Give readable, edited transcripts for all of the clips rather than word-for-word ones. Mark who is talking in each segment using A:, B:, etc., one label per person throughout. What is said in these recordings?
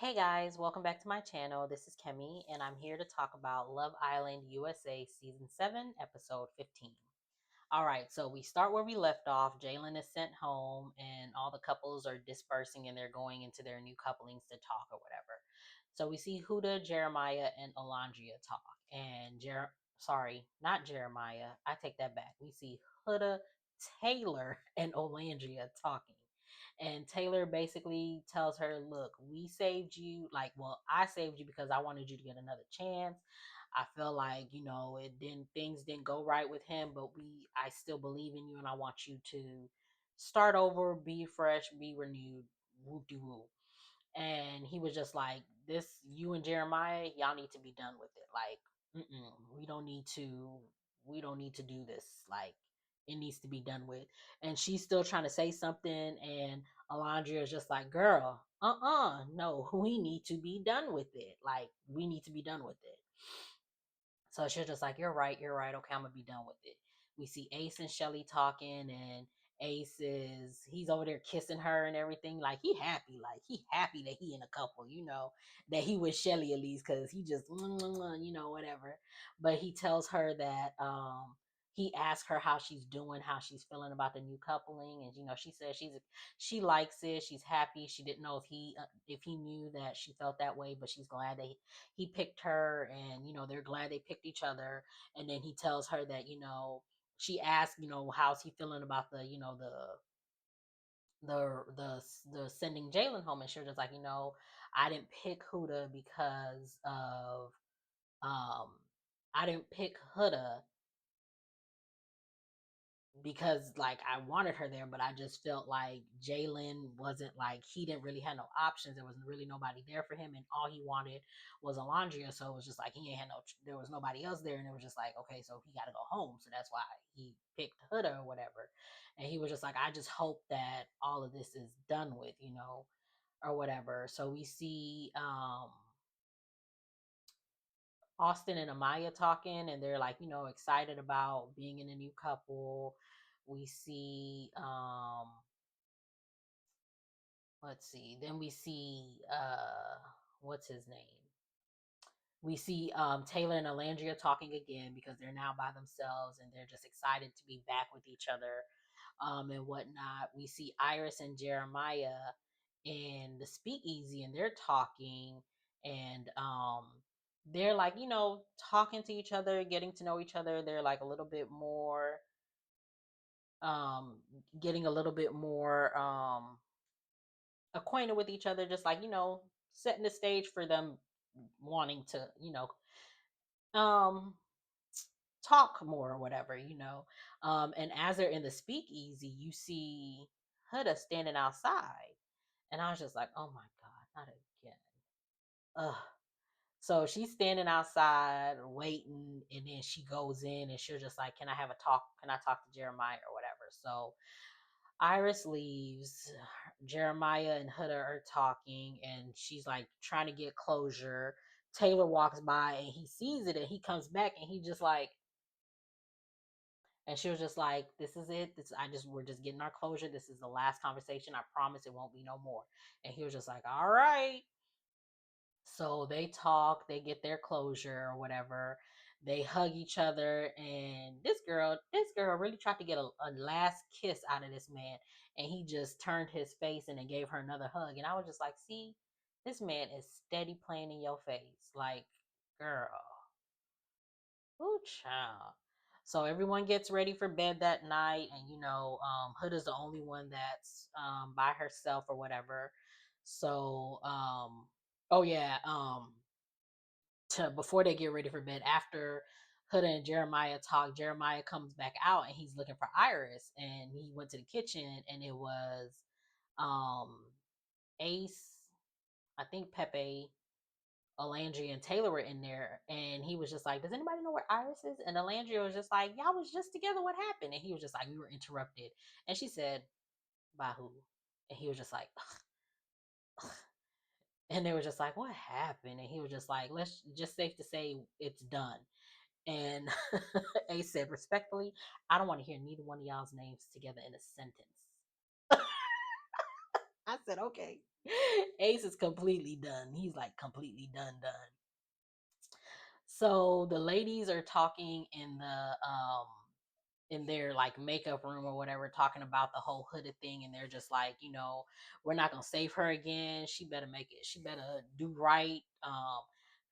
A: Hey guys, welcome back to my channel. This is Kemi, and I'm here to talk about Love Island USA Season 7, Episode 15. All right, so we start where we left off. Jalen is sent home, and all the couples are dispersing and they're going into their new couplings to talk or whatever. So we see Huda, Jeremiah, and Alondria talk. And sorry, not Jeremiah. I take that back. We see Huda, Taylor, and Olandria talking. And Taylor basically tells her, look, we saved you. Like, well, I saved you because I wanted you to get another chance. I feel like, things didn't go right with him, but I still believe in you and I want you to start over, be fresh, be renewed, whoop de whoop. And he was just like, this, you and Jeremiah, y'all need to be done with it. Like, we don't need to do this. Like, it needs to be done with. And she's still trying to say something, and Alondria is just like, girl, no, we need to be done with it. Like, we need to be done with it. So she's just like, you're right, okay, I'm gonna be done with it. We see Ace and Shelly talking, and he's over there kissing her and everything. Like, he happy that he in a couple, that he with Shelly at least, because he just whatever. But he tells her that he asked her how she's doing, how she's feeling about the new coupling, and she says she likes it, she's happy. She didn't know if he knew that she felt that way, but she's glad that he picked her, and they're glad they picked each other. And then he tells her that she asked, how's he feeling about the sending Jalen home, and she was just like, I didn't pick Huda because of I didn't pick Huda because like I wanted her there, but I just felt like Jalen wasn't, like, he didn't really have no options. There wasn't really nobody there for him, and all he wanted was Alondria. So it was just like he ain't had there was nobody else there, and it was just like, okay, so he got to go home. So that's why he picked Huda or whatever. And he was just like, I just hope that all of this is done with, or whatever. So we see Austin and Amaya talking, and they're like, excited about being in a new couple. We see let's see, then we see what's his name? We see Taylor and Alandria talking again because they're now by themselves and they're just excited to be back with each other, and whatnot. We see Iris and Jeremiah in the speakeasy, and they're talking, and they're like, talking to each other, getting to know each other. They're like a little bit more getting a little bit more acquainted with each other, just like, setting the stage for them wanting to, um talk more or whatever, and as they're in the speakeasy, you see Huda standing outside, and I was just like, oh my god, not again. Ugh. So she's standing outside waiting, and then she goes in, and she's just like, can I have a talk, can I talk to Jeremiah or whatever? So Iris leaves. Jeremiah and Huda are talking, and she's like trying to get closure. Taylor walks by and he sees it, and he comes back, and he just like, and she was just like, this is it. We're just getting our closure. This is the last conversation. I promise it won't be no more. And he was just like, all right. So they talk, they get their closure or whatever. They hug each other, and this girl really tried to get a last kiss out of this man, and he just turned his face and then gave her another hug. And I was just like, see, this man is steady playing in your face. Like, girl, ooh, child. So everyone gets ready for bed that night, and Hood is the only one that's by herself or whatever. So oh yeah, to before they get ready for bed, after Huda and Jeremiah talk, Jeremiah comes back out and he's looking for Iris, and he went to the kitchen, and it was um Ace, I think Pepe, Alandria, and Taylor were in there, and he was just like, does anybody know where Iris is? And Alandria was just like, y'all was just together, what happened? And he was just like, we were interrupted. And she said, by who? And he was just like, and they were just like, what happened? And he was just like, let's just safe to say it's done. And Ace said, respectfully, I don't want to hear neither one of y'all's names together in a sentence. I said, okay. Ace is completely done. He's like completely done. So the ladies are talking in their like makeup room or whatever, talking about the whole hooded thing, and they're just like, we're not gonna save her again. She better make it. She better do right.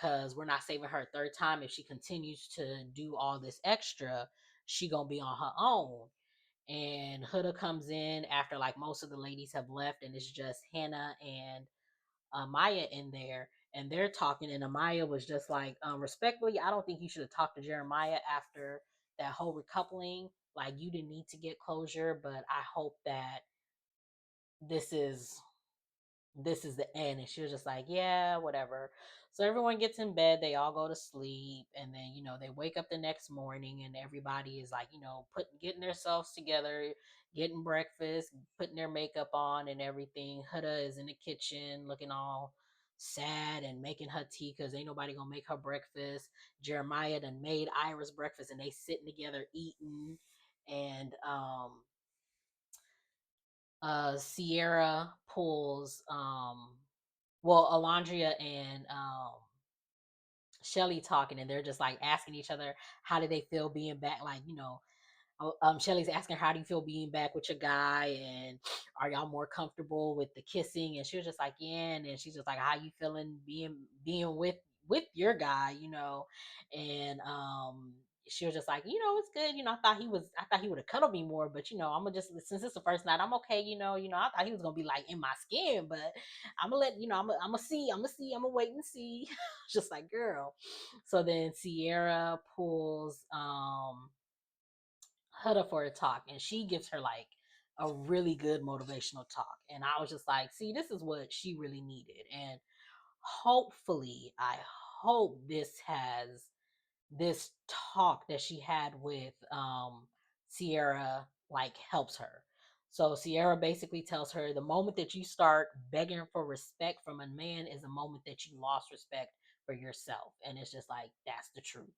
A: Cause we're not saving her a third time. If she continues to do all this extra, she gonna be on her own. And Huda comes in after like most of the ladies have left, and it's just Hannah and Maya in there, and they're talking, and Amaya was just like, respectfully, I don't think you should have talked to Jeremiah after that whole recoupling. Like, you didn't need to get closure, but I hope that this is the end. And she was just like, yeah, whatever. So everyone gets in bed, they all go to sleep, and then they wake up the next morning, and everybody is like, getting themselves together, getting breakfast, putting their makeup on and everything. Huda is in the kitchen looking all sad and making her tea because ain't nobody gonna make her breakfast. Jeremiah done made Iris breakfast, and they sitting together eating. And Sierra pulls Alondria and Shelly talking, and they're just like asking each other how do they feel being back, like, Shelly's asking, how do you feel being back with your guy, and are y'all more comfortable with the kissing? And she was just like, yeah. And then she's just like, how you feeling being with your guy, and she was just like, it's good. I thought he would have cuddled me more, but I'm gonna just, since it's the first night, I'm okay. I thought he was gonna be like in my skin, but I'm gonna let I'm gonna wait and see. Just like, girl. So then Sierra pulls Huda for a talk, and she gives her like a really good motivational talk, and I was just like, see, this is what she really needed. And hopefully, I hope this talk that she had with Sierra like helps her. So Sierra basically tells her, the moment that you start begging for respect from a man is the moment that you lost respect for yourself. And it's just like, that's the truth.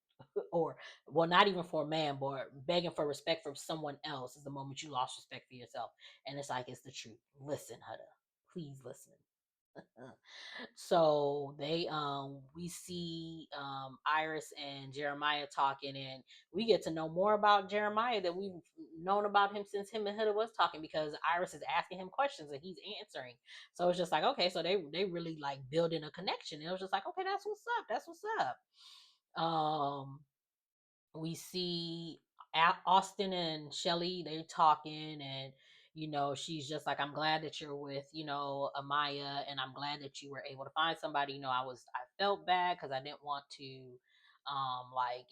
A: Or, well, not even for a man, but begging for respect from someone else is the moment you lost respect for yourself. And it's like, it's the truth. Listen, Huda, please listen. So they we see Iris and Jeremiah talking, and we get to know more about Jeremiah that we've known about him since him and Huda was talking, because Iris is asking him questions and he's answering. So it's just like, okay, so they really like building a connection. It was just like, okay, that's what's up. That's what's up. We see Austin and Shelly, they talking, and she's just like, I'm glad that you're with Amaya, and I'm glad that you were able to find somebody. I felt bad because I didn't want to like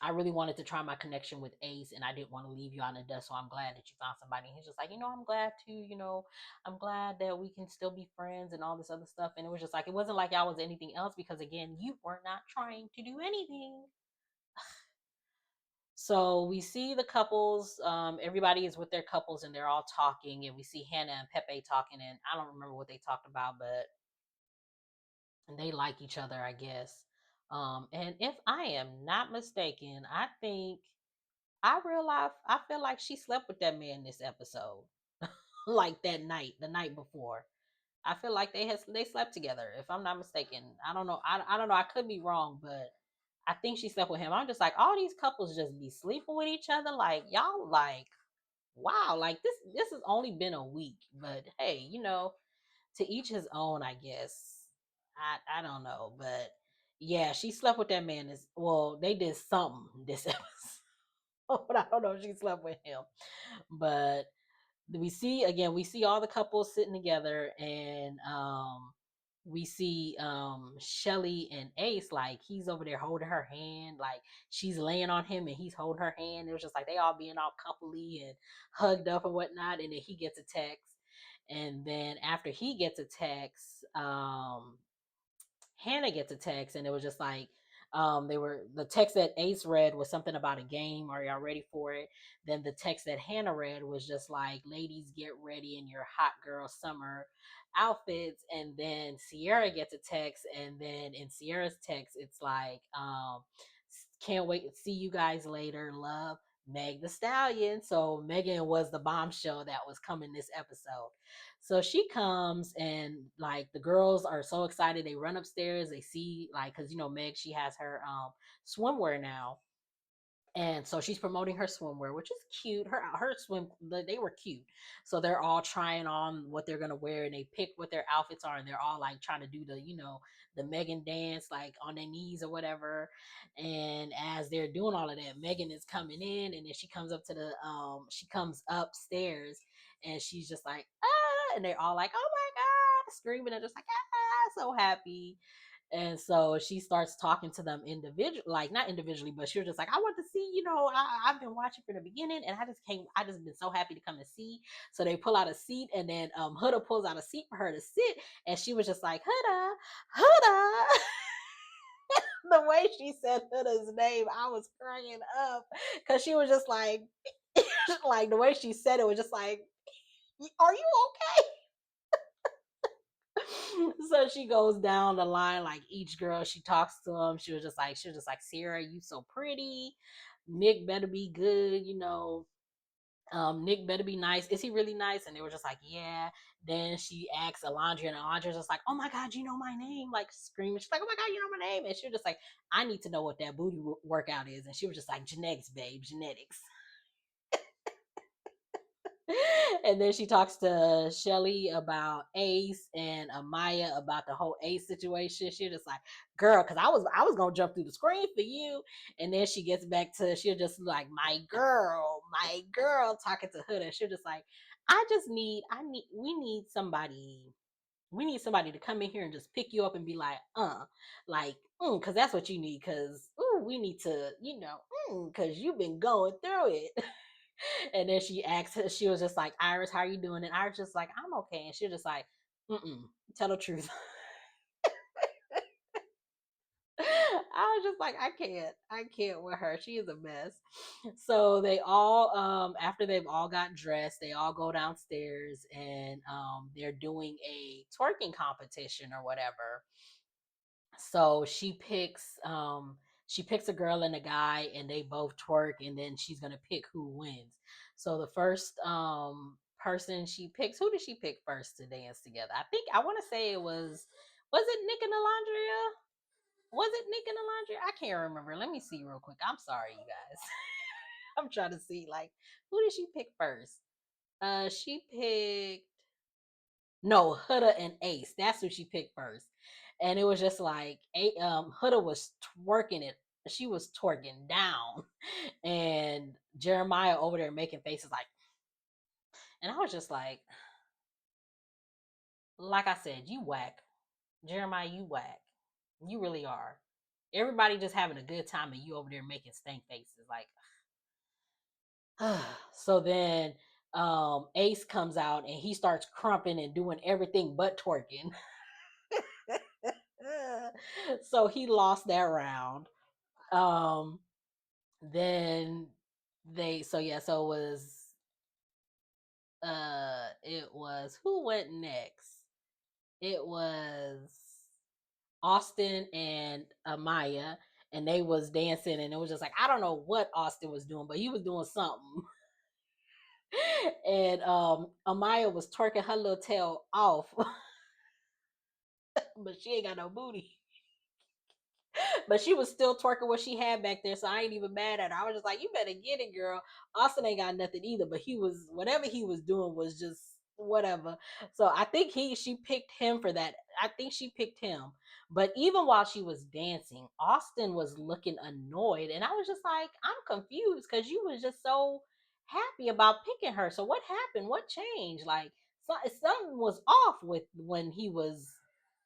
A: I really wanted to try my connection with Ace, and I didn't want to leave you on the dust, so I'm glad that you found somebody. And he's just like, I'm glad too, I'm glad that we can still be friends and all this other stuff. And it was just like, it wasn't like I was anything else, because again, you were not trying to do anything. So we see the couples, everybody is with their couples, and they're all talking, and we see Hannah and Pepe talking, and I don't remember what they talked about, but they like each other, I guess. And if I am not mistaken, I think I feel like she slept with that man this episode. Like that night, the night before. I feel like they slept together, if I'm not mistaken. I don't know. I don't know. I could be wrong, but I think she slept with him. I'm just like, all these couples just be sleeping with each other. Like, y'all, like, wow, like this has only been a week, but hey, to each his own, I guess. I don't know, but yeah, she slept with that man. They did something this episode, but I don't know if she slept with him. But we see all the couples sitting together, and we see Shelly and Ace, like, he's over there holding her hand, like she's laying on him and he's holding her hand. It was just like they all being all coupley and hugged up and whatnot. And then he gets a text, and then after he gets a text, Hannah gets a text, and it was just like, the text that Ace read was something about a game. Are y'all ready for it? Then the text that Hannah read was just like, ladies, get ready in your hot girl summer outfits. And then Sierra gets a text, and then in Sierra's text, it's like, can't wait to see you guys later. Love. Meg the Stallion. So Megan was the bombshell that was coming this episode. So she comes and like the girls are so excited. They run upstairs. They see like because Meg she has her swimwear now. And so she's promoting her swimwear, which is cute. Her swim they were cute. So they're all trying on what they're gonna wear, and they pick what their outfits are, and they're all like trying to do the Megan dance like on their knees or whatever. And as they're doing all of that, Megan is coming in, and then she comes up to she comes upstairs, and she's just like and they're all like, oh my god, screaming and just like so happy. And so she starts talking to them individually, like not individually, but she was just like, I want to see, I've been watching from the beginning and I just been so happy to come and see. So they pull out a seat, and then Huda pulls out a seat for her to sit. And she was just like, Huda. The way she said Huda's name, I was crying up because she was just like, like the way she said it was just like, are you okay? So she goes down the line, like each girl she talks to them. She was just like, Sierra, you so pretty. Nick better be good, Nick better be nice. Is he really nice? And they were just like, yeah. Then she asks Alondra, and Alondra's just like, oh my god, you know my name, like screaming. She's like, oh my god, you know my name. And she was just like, I need to know what that booty workout is. And she was just like, genetics, babe, genetics. And then she talks to Shelly about Ace and Amaya about the whole Ace situation. She was just like, girl, because I was gonna jump through the screen for you. And then she gets back to she'll just like, my girl, talking to Huda. She'll just like, we need somebody to come in here and just pick you up and be like, because that's what you need. Because we need to, because you've been going through it. And then she asked her, she was just like, Iris, how are you doing? And Iris just like, I'm okay. And she was just like, tell the truth. I was just like, I can't with her. She is a mess. So they all, after they've all got dressed, they all go downstairs, and they're doing a twerking competition or whatever. So she picks a girl and a guy, and they both twerk, and then she's gonna pick who wins. So the first person she picks, who did she pick first to dance together? I want to say was it Nick and Alondria? Was it Nick and Alondria? I can't remember. Let me see real quick. I'm sorry, you guys. I'm trying to see like who did she pick first? She picked no, Huda and Ace. That's who she picked first. And it was just like Huda was twerking it. She was twerking down. And Jeremiah over there making faces like, and I was just like I said, you whack. Jeremiah, you whack. You really are. Everybody just having a good time and you over there making stank faces. Like so then Ace comes out and he starts crumping and doing everything but twerking. So he lost that round. Um, then so it was who went next? It was Austin and Amaya, and they was dancing, and it was just like I don't know what Austin was doing, but he was doing something. And Amaya was twerking her little tail off, but she ain't got no booty. But she was still twerking what she had back there, so I ain't even mad at her. I was just like, you better get it, girl. Austin ain't got nothing either, but he was whatever he was doing was just whatever. So I think she picked him for that. I think she picked him. But even while she was dancing, Austin was looking annoyed, and I was just like, I'm confused because you was just so happy about picking her. So what happened? What changed? Like something was off with when he was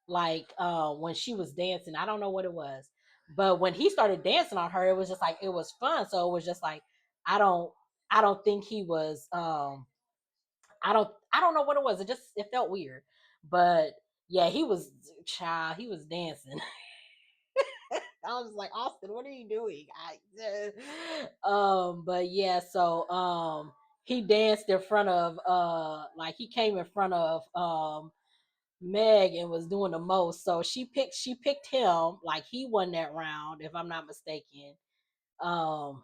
A: like when she was dancing. I don't know what it was, but when he started dancing on her, it was just like it was fun. So it was just like i don't I don't think he was I don't know what it was. It felt weird. But yeah, he was dancing. I was like, Austin, what are you doing? But yeah, so he danced in front of like he came in front of Meg and was doing the most. So she picked him, like he won that round, if I'm not mistaken. Um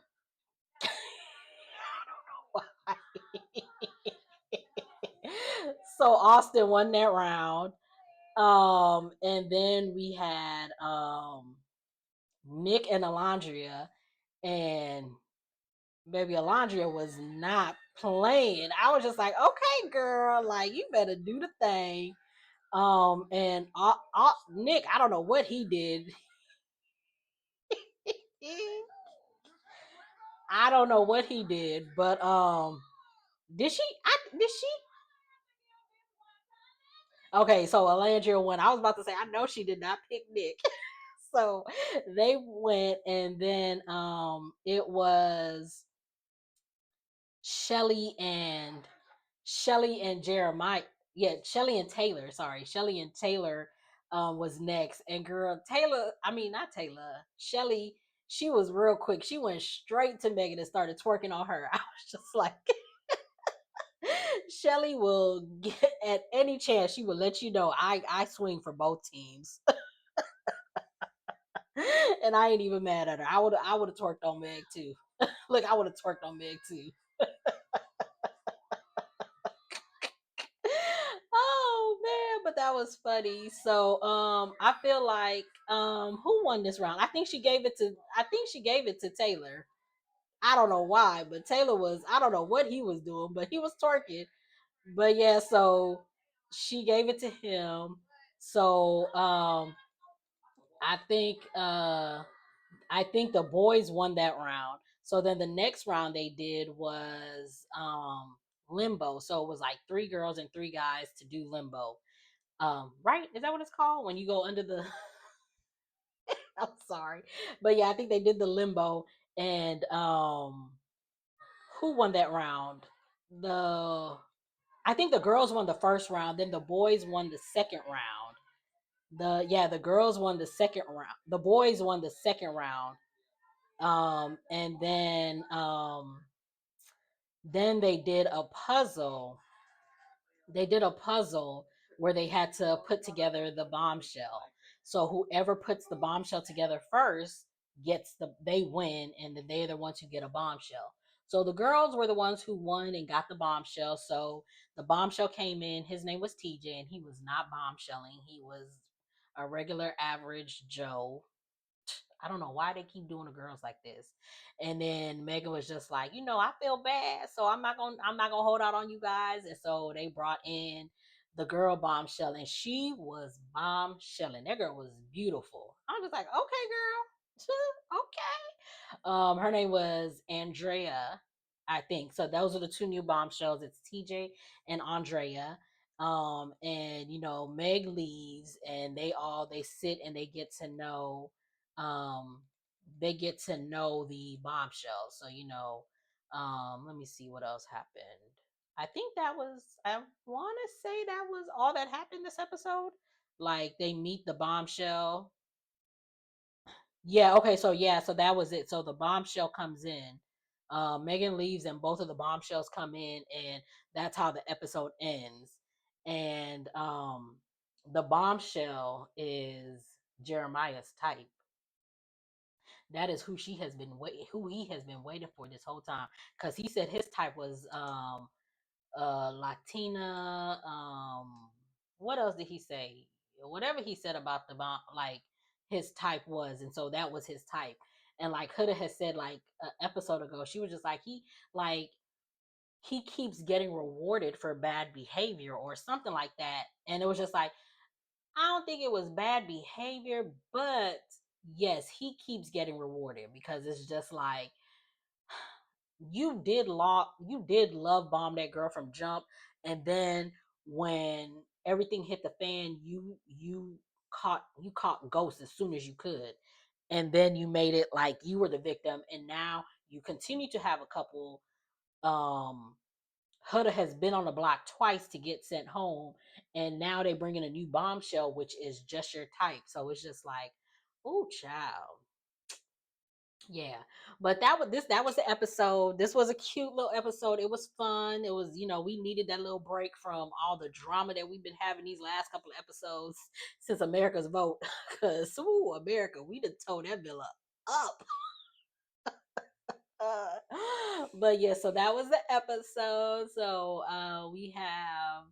A: So Austin won that round. And then we had Nick and Alondria, and baby Alondria was not playing. I was just like, okay, girl, like you better do the thing. And Nick, I don't know what he did. I don't know what he did, but did she? Did she? Okay, so Alondria won. I was about to say, I know she did not pick Nick. So they went, and then it was Shelly and Jeremiah. Yeah, Shelly and Taylor. Sorry, Shelly and Taylor was next. And girl, Taylor, I mean not Taylor, Shelly, she was real quick. She went straight to Megan and started twerking on her. I was just like, Shelly will get at any chance, she will let you know I swing for both teams. And I ain't even mad at her. I would have twerked on Meg too. Look, I would have twerked on Meg too. Oh man, but that was funny. So I feel like who won this round? I think she gave it to Taylor. I don't know why, but Taylor was, I don't know what he was doing, but he was twerking. But yeah, so she gave it to him. So I think the boys won that round. So then the next round they did was limbo. So it was like 3 girls and 3 guys to do limbo. Right? Is that what it's called? When you go under the I'm sorry. But yeah, I think they did the limbo, and who won that round? The I think the girls won the first round, then the boys won the second round. The girls won the second round. The boys won the second round. And then they did a puzzle where they had to put together the bombshell. So whoever puts the bombshell together first they win, and then they're the ones who get a bombshell. So the girls were the ones who won and got the bombshell. So the bombshell came in. His name was TJ, and he was not bombshelling. He was a regular average Joe. I don't know why they keep doing the girls like this. And then Megan was just like, I feel bad, so I'm not gonna hold out on you guys. And so they brought in the girl bombshell, and she was bombshelling. That girl was beautiful. I'm just like, okay, girl, okay. Her name was Andrea, I think. So those are the 2 new bombshells. It's TJ and Andrea. And Meg leaves, and they sit and um they get to know the bombshell. So let me see what else happened. I think I want to say that was all that happened this episode. Like they meet the bombshell. Yeah, okay, so that was it. So the bombshell comes in. Megan leaves, and both of the bombshells come in, and that's how the episode ends. And the bombshell is Jeremiah's type. That is who he has been waiting for this whole time. Because he said his type was Latina. What else did he say? Whatever he said about the bomb, like his type was, and so that was his type. And like Huda has said, like an episode ago, she was just like he keeps getting rewarded for bad behavior or something like that. And it was just like, I don't think it was bad behavior, but yes, he keeps getting rewarded, because it's just like you did love bomb that girl from jump, and then when everything hit the fan, you caught ghosts as soon as you could, and then you made it like you were the victim, and now you continue to have a couple. um Huda has been on the block twice to get sent home, and now they bring in a new bombshell, which is just your type. So it's just like, oh, child. Yeah, but that was the episode. This was a cute little episode. It was fun. It was, we needed that little break from all the drama that we've been having these last couple of episodes since America's vote. Because, America, we done tore that villa up. But yeah, so that was the episode. So we have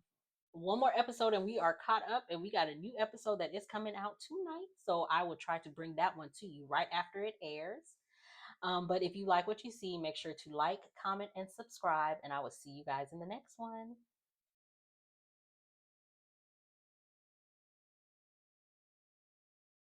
A: one more episode and we are caught up, and we got a new episode that is coming out tonight. So I will try to bring that one to you right after it airs. But if you like what you see, make sure to like, comment, and subscribe, and I will see you guys in the next one.